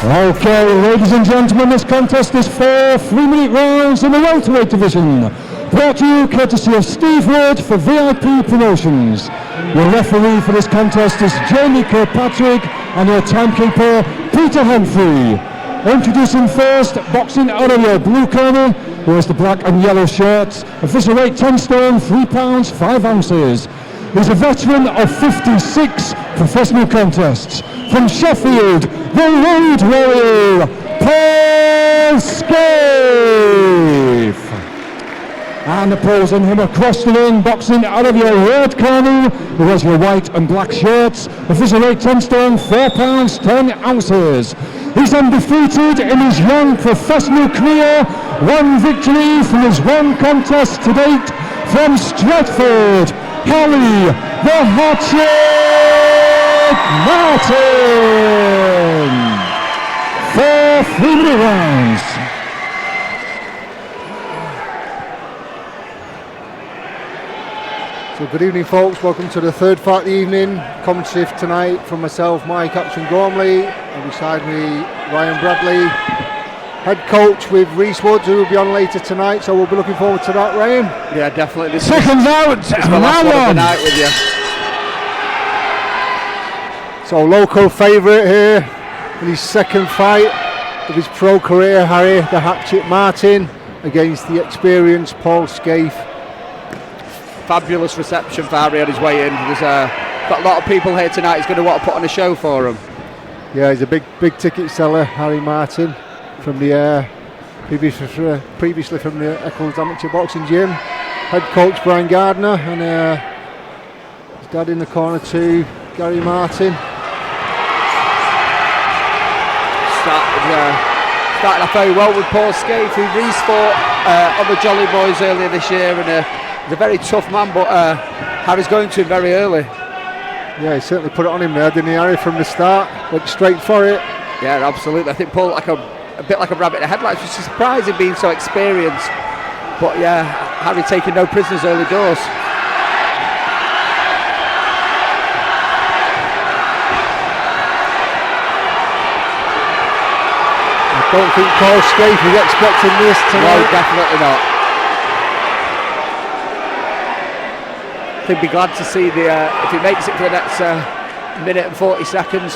Okay, ladies and gentlemen, this contest is 4 3-minute rounds in the welterweight division. Brought to you courtesy of Steve Wood for VIP Promotions. Your referee for this contest is Jamie Kirkpatrick and your timekeeper Peter Humphrey. Introducing first, boxing out of your blue corner, wears the black and yellow shirts. Official weight 10 stone, 3 pounds, 5 ounces. He's a veteran of 56 professional contests. From Sheffield, the Road Warrior, Paul Scaife. And opposing him across the ring, boxing out of your red corner, who has your white and black shirts. Official weight 10 stone, 4 pounds, 10 ounces. He's undefeated in his young professional career. One victory from his one contest to date. From Stratford, Harry the Hatchet Martin. 4 3-minute rounds. So good evening, folks. Welcome to the third fight of the evening. Commentary tonight from myself, Mike Action Gormley, and beside me Ryan Bradley, head coach with Reese Woods, who will be on later tonight. So we'll be looking forward to that, Ryan. Yeah, definitely. This Seconds out. It's the last one of the night with you. So local favourite here in his second fight of his pro career, Harry the Hatchet Martin against the experienced Paul Scaife. Fabulous reception for Harry on his way in. There's got a lot of people here tonight. He's going to want to put on a show for him. Yeah, he's a big ticket seller, Harry Martin, from the previously from the Eccles Amateur Boxing Gym. Head coach Brian Gardner, and his dad in the corner too, Gary Martin. Started off very well with Paul Scaife, who Reese fought on the Jolly Boys earlier this year, and he's a very tough man, but Harry's going to him very early. Yeah, he certainly put it on him there, didn't he, Harry, from the start? Went straight for it. Yeah, absolutely. I think Paul a bit like a rabbit in the headlights, which is surprising being so experienced. But yeah, Harry taking no prisoners early doors. I don't think Paul Scaife is expecting this tonight. No, definitely not. I think he'd be glad to see if he makes it for the next minute and 40 seconds.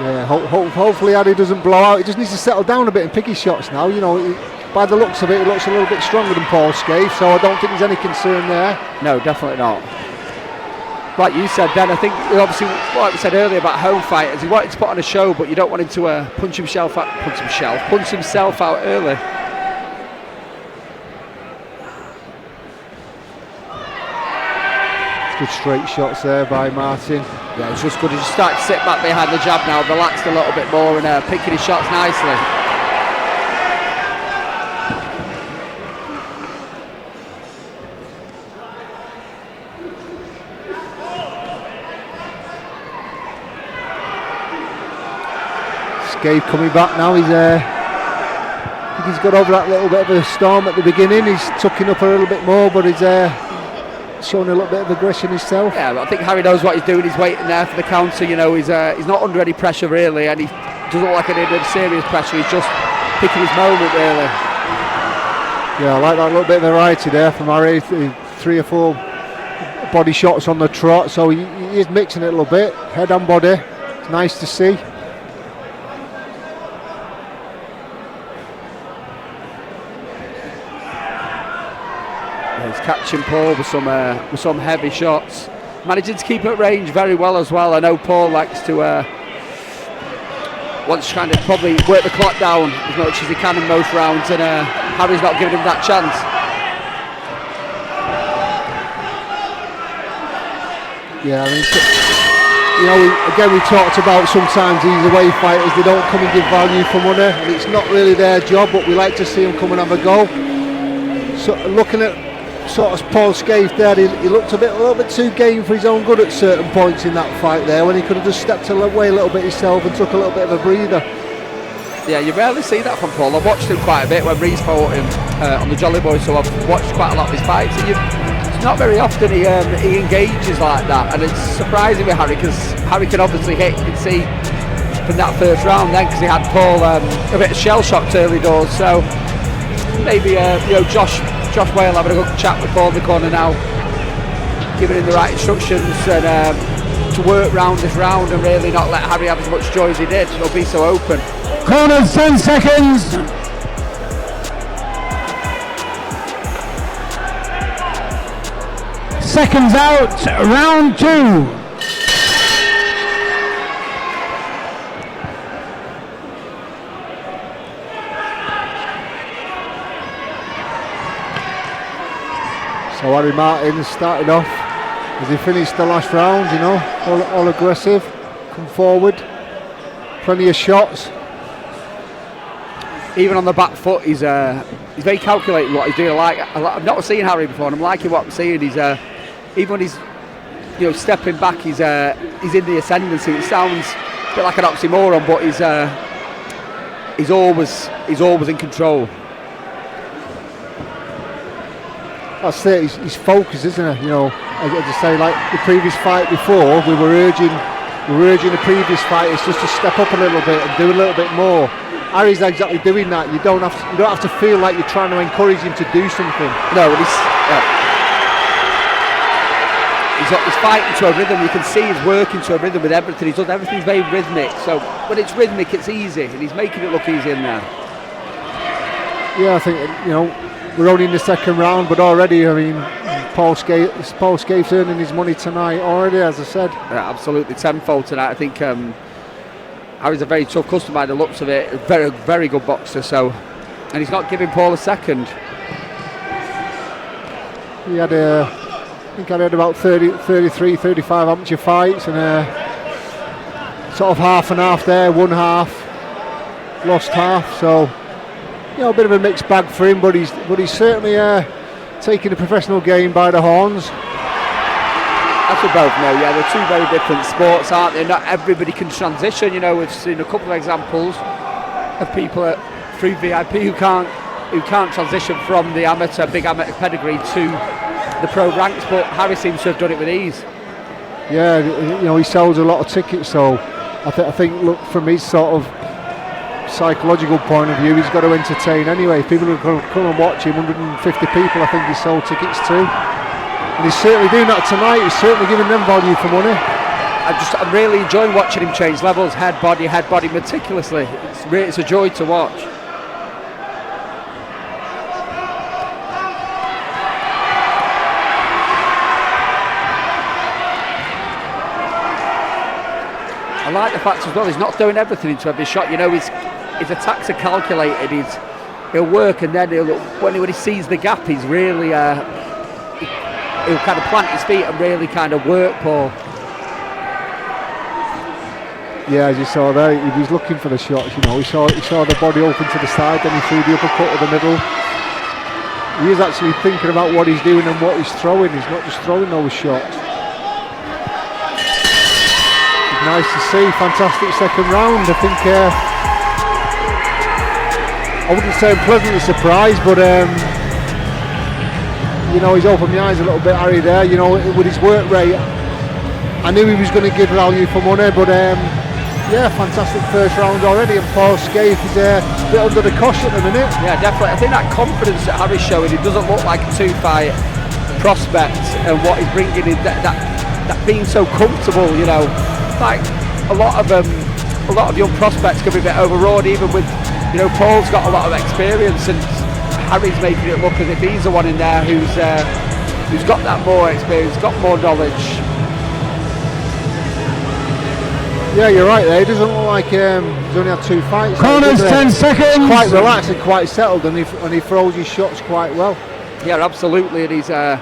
Yeah, hopefully Harry doesn't blow out. He just needs to settle down a bit and pick his shots now. You know, by the looks of it, he looks a little bit stronger than Paul Scaife, so I don't think there's any concern there. No, definitely not. Like you said, Dan, I think obviously what we said earlier about home fighters, he wanted to put on a show, but you don't want him to punch himself out early. Good straight shots there by Martin. Yeah, it's just good. He's just starting to sit back behind the jab now, relaxed a little bit more, and picking his shots nicely. Scaife coming back now. I think he's got over that little bit of a storm at the beginning. He's tucking up a little bit more, but he's showing a little bit of aggression himself. Yeah, but I think Harry knows what he's doing. He's waiting there for the counter. You know, he's not under any pressure really, and he doesn't look like under serious pressure. He's just picking his moment really. Yeah, I like that little bit of variety there from Harry. 3 or 4 body shots on the trot, so he is mixing it a little bit, head and body. It's nice to see. He's catching Paul with some heavy shots, managing to keep at range very well as well. I know Paul likes to wants to kind of probably work the clock down as much as he can in most rounds, and Harry's not giving him that chance. Yeah, I mean, you know, again we talked about sometimes these away fighters, they don't come and give value for money, and it's not really their job, but we like to see them come and have a go. So looking at sort of Paul Scaife there, he looked a little bit too game for his own good at certain points in that fight there, when he could have just stepped away a little bit himself and took a little bit of a breather. Yeah, you rarely see that from Paul. I've watched him quite a bit when Reese fought him on the Jolly Boys, so I've watched quite a lot of his fights. And it's not very often he engages like that, and it's surprising with Harry because Harry can obviously hit. You can see grasp in that first round then, because he had Paul a bit of shell shocked early doors. So maybe Josh Whale having a good chat with Paul in the corner now, giving him the right instructions and to work round this round and really not let Harry have as much joy as he did. He'll be so open. Corners, 10 seconds. Seconds out, round 2. So Harry Martin started off as he finished the last round, all aggressive, come forward, plenty of shots. Even on the back foot, he's very calculated what he's doing. I've not seen Harry before, and I'm liking what I'm seeing. He's even when he's stepping back, he's in the ascendancy. It sounds a bit like an oxymoron, but he's always in control. That's it. He's focused, isn't it? As I say, like the previous fight before, we were urging the previous fighters just to step up a little bit and do a little bit more. Harry's exactly doing that. You don't have to feel like you're trying to encourage him to do something. No, he's fighting to a rhythm. You can see he's working to a rhythm with everything. He does everything's very rhythmic. So when it's rhythmic, it's easy, and he's making it look easy in there. Yeah, I think we're only in the second round, but already, Paul Scaife's earning his money tonight already, as I said. Yeah, absolutely, tenfold tonight. I think Harry's a very tough customer by the looks of it. A very, very good boxer. So, and he's not giving Paul a second. He had I think I had about 33, 35 amateur fights, and sort of half and half there, won half, lost half. So, a bit of a mixed bag for him, but he's certainly taking the professional game by the horns. As we both know, they're two very different sports, aren't they? Not everybody can transition. We've seen a couple of examples of people through VIP who can't transition from the big amateur pedigree to the pro ranks, but Harry seems to have done it with ease. Yeah, he sells a lot of tickets, so I think look, from his sort of psychological point of view, he's got to entertain anyway. If people are going to come and watch him, 150 people, I think he sold tickets to. And he's certainly doing that tonight. He's certainly giving them value for money. I'm really enjoying watching him change levels, head body meticulously. It's a joy to watch. I like the fact as well, he's not throwing everything into every shot. His attacks are calculated. He'll work, and then when he sees the gap, he's really he'll kind of plant his feet and really kind of work Paul. Yeah, as you saw there, he was looking for the shots. He saw the body open to the side, then he threw the uppercut to the middle. He is actually thinking about what he's doing and what he's throwing. He's not just throwing those shots. It's nice to see. Fantastic second round. I think I wouldn't say I'm pleasantly surprised, but he's opened my eyes a little bit, Harry, there. With his work rate, I knew he was going to give value for money, but fantastic first round already, and Paul Scaife is a bit under the cosh at the minute. Yeah, definitely. I think that confidence that Harry's showing, it doesn't look like a two-fight prospect, and what he's bringing in, that being so comfortable, like a lot of young prospects can be a bit overawed, even with, Paul's got a lot of experience, and Harry's making it look as if he's the one in there who's got that more experience, got more knowledge. Yeah, you're right there. He doesn't look like he's only had 2 fights. Corners, 10 seconds. He's quite relaxed and quite settled, and he throws his shots quite well. Yeah, absolutely. And he's, like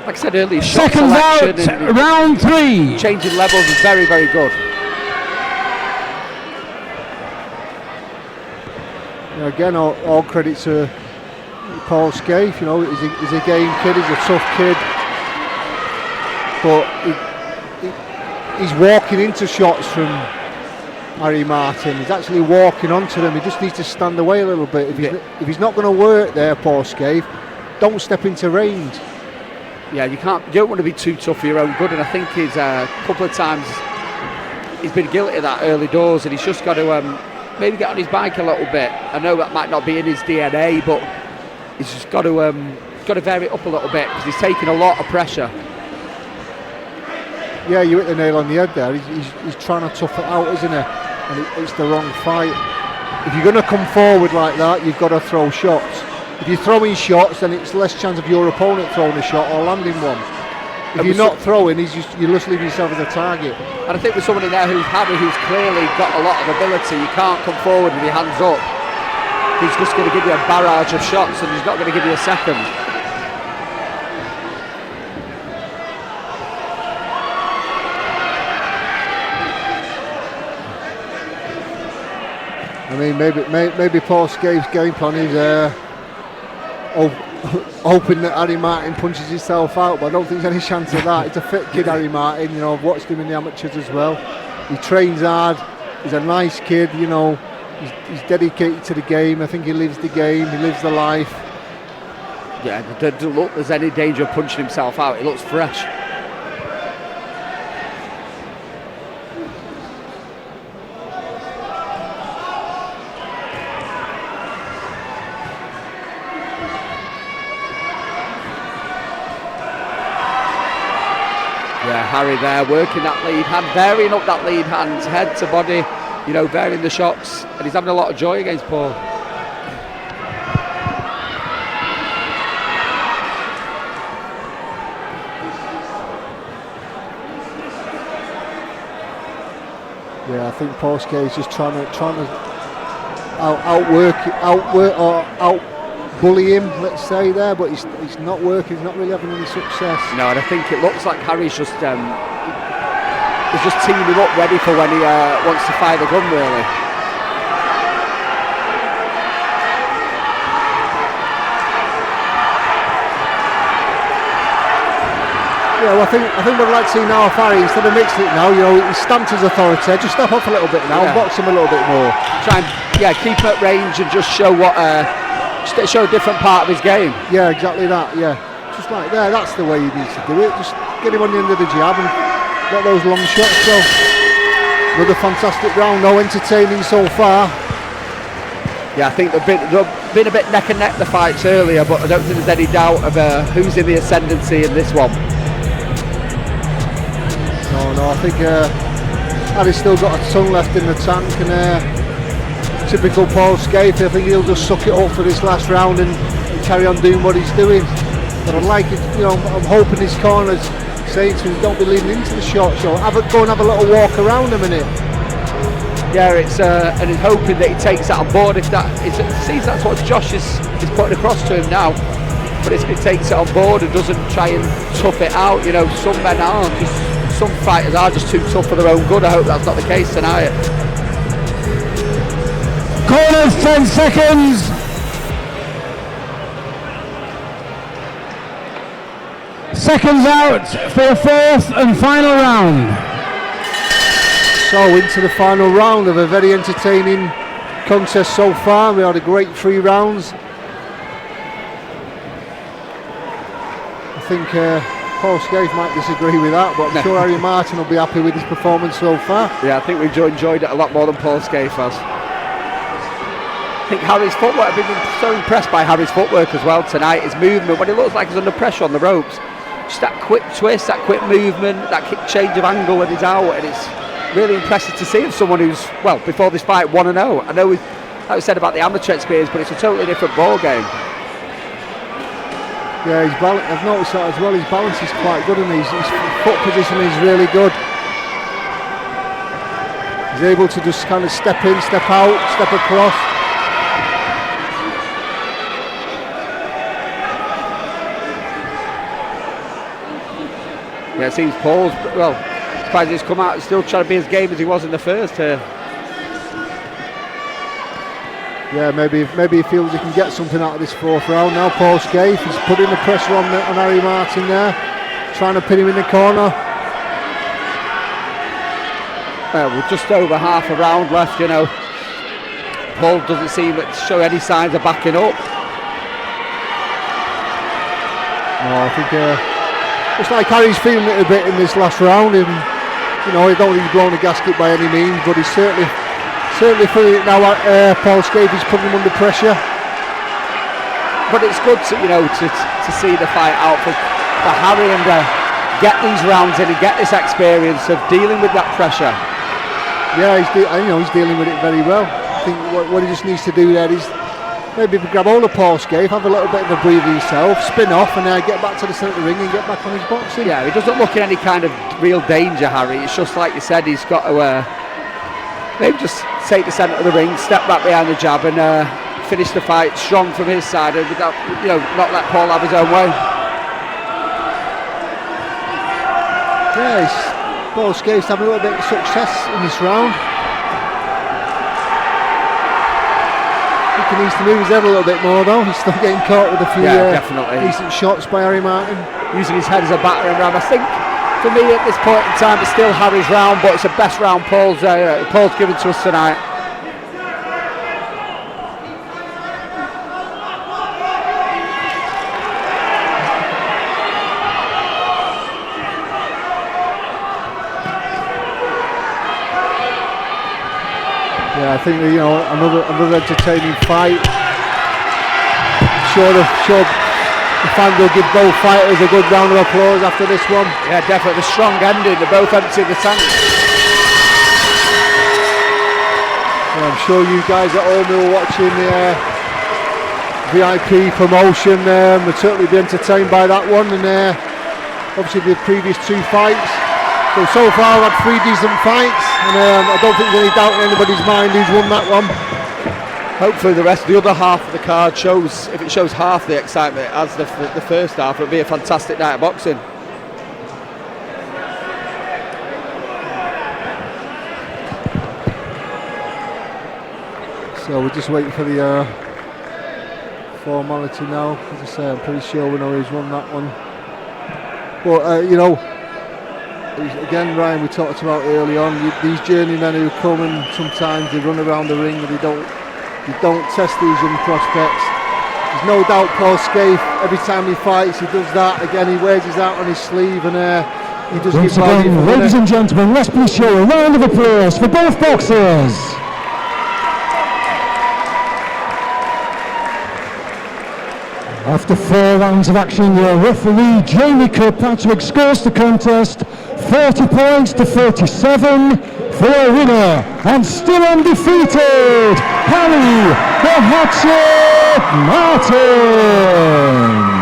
I said earlier, shot Seconds selection out, and round 3. changing levels is very, very good. Again, all credit to Paul Scaife. He's a game kid, he's a tough kid, but he's walking into shots from Harry Martin. He's actually walking onto them. He just needs to stand away a little bit. If he's not going to work there, Paul Scaife, don't step into range. Yeah, you don't want to be too tough for your own good, and I think he's a couple of times he's been guilty of that early doors, and he's just got to maybe get on his bike a little bit. I know that might not be in his DNA, but he's just got to vary it up a little bit because he's taking a lot of pressure. Yeah, you hit the nail on the head there. He's trying to tough it out, isn't he? And it's the wrong fight. If you're going to come forward like that, you've got to throw shots. If you're throwing shots, then it's less chance of your opponent throwing a shot or landing one. If you're not throwing, you're just leaving yourself as a target. And I think with someone in there who's clearly got a lot of ability, you can't come forward with your hands up. He's just going to give you a barrage of shots, and he's not going to give you a second. I mean, maybe Paul Scaife's game plan is hoping that Harry Martin punches himself out, but I don't think there's any chance of that. He's a fit kid, Harry Martin. You know, I've watched him in the amateurs as well. He trains hard. He's a nice kid. You know, he's dedicated to the game. I think he lives the game. He lives the life. Yeah, doesn't look there's any danger of punching himself out. He looks fresh. Harry there working that lead hand, varying up that lead hand, head to body, you know, varying the shots, and he's having a lot of joy against Paul. Yeah, I think Paul Scaife's just trying to bully him, let's say there, but he's not working. He's not really having any success. No, and I think it looks like Harry's just he's just teeing him up ready for when he wants to fire the gun, really. Yeah, well, I think what I'd like to see now of Harry, instead of mixing it now, you know, he's stamped his authority. Just step up a little bit now and box him a little bit more. Try and keep him at range and just show show a different part of his game. Yeah, exactly that. Yeah, just like there. That's the way he needs to do it. Just get him on the end of the jab and let those long shots go. Another fantastic round, though, entertaining so far. Yeah, I think they've been a bit neck and neck the fights earlier, but I don't think there's any doubt of who's in the ascendancy in this one. No, I think Harry's still got a ton left in the tank, and typical Paul Scaife, I think he'll just suck it up for this last round and carry on doing what he's doing. But I'd like it, you know, I'm hoping his corner's saying to him, don't be leaning into the short show, go and have a little walk around a minute. Yeah, it's and he's hoping that he takes that on board. If that sees that's what Josh is putting across to him now. But if he takes it on board and doesn't try and tough it out, you know, some men aren't. Some fighters are just too tough for their own good. I hope that's not the case tonight. Corners, 10 seconds. Seconds out for the fourth and final round. So into the final round of a very entertaining contest so far. We had a great 3 rounds. I think Paul Scaife might disagree with that, but I'm sure Harry Martin will be happy with his performance so far. Yeah, I think we've enjoyed it a lot more than Paul Scaife has. I think Harry's footwork, I've been so impressed by Harry's footwork as well tonight, his movement, when he looks like he's under pressure on the ropes. Just that quick twist, that quick movement, that quick change of angle when he's out, and it's really impressive to see someone who's, well, before this fight, 1-0. I know like we said about the amateur experience, but it's a totally different ball game. Yeah, I've noticed that as well, his balance is quite good and his foot position is really good. He's able to just kind of step in, step out, step across. Yeah, it seems Paul's, well, surprised he's come out still trying to be as game as he was in the first here. Yeah, maybe he feels he can get something out of this 4th round now. Paul Scaife, he's putting the pressure on Harry Martin there, trying to pin him in the corner. We're just over half a round left, you know. Paul doesn't seem to show any signs of backing up. No, I think it's like Harry's feeling it a bit in this last round, and you know, I don't think he's blown a gasket by any means, but he's certainly feeling it now. Paul Scaife is putting him under pressure. But it's good to, you know, to see the fight out for Harry and get these rounds in and get this experience of dealing with that pressure. Yeah, he's dealing with it very well. I think what he just needs to do there is maybe grab hold of Paul Scaife, have a little bit of a breather himself, spin off, and get back to the centre of the ring and get back on his boxing. Yeah, he doesn't look in any kind of real danger, Harry. It's just like you said, he's got to maybe just take the centre of the ring, step back behind the jab, and finish the fight strong from his side, and without, you know, not let Paul have his own way. Yeah, Paul Scaife's having a little bit of success in this round. I think he needs to move his head a little bit more though. He's still getting caught with a few decent shots by Harry Martin. Using his head as a battering ram. I think for me at this point in time it's still Harry's round, but it's the best round Paul's given to us tonight. Yeah, I think, you know, another entertaining fight. Sure the fans will give both fighters a good round of applause after this one. Yeah, definitely a strong ending. They're both emptying the tank. Yeah, I'm sure you guys at home who are watching the VIP promotion would certainly be entertained by that one, and obviously the previous two fights. So far I've had 3 decent fights, and I don't think there's any doubt in anybody's mind who's won that one. Hopefully the other half of the card shows, if it shows half the excitement as the first half, it'll be a fantastic night of boxing. So we're just waiting for the formality now. As I say, I'm pretty sure we know who's won that one. But you know, again, Ryan, we talked about early on, these journeymen who come and sometimes they run around the ring and they don't test these young prospects. There's no doubt Paul Scaife, every time he fights, he does that. Again, he wears his heart on his sleeve, and he does once give value. again, ladies and gentlemen, let's please show a round of applause for both boxers. After 4 rounds of action, your referee Jamie Kirkpatrick scores the contest 40 points to 37 for a winner, and still undefeated, Harry the Hatchet Martin.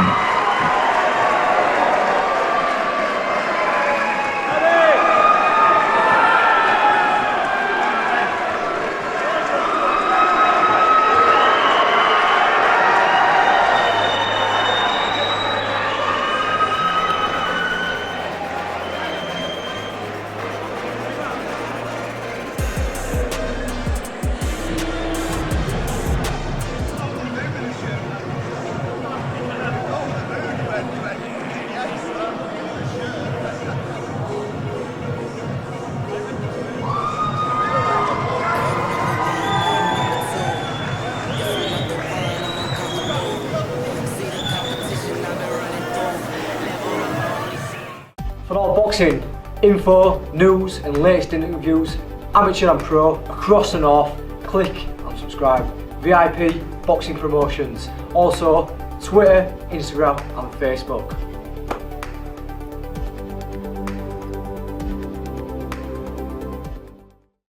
For all boxing info, news and latest interviews, amateur and pro, across the north, click and subscribe. VIP Boxing Promotions. Also Twitter, Instagram and Facebook.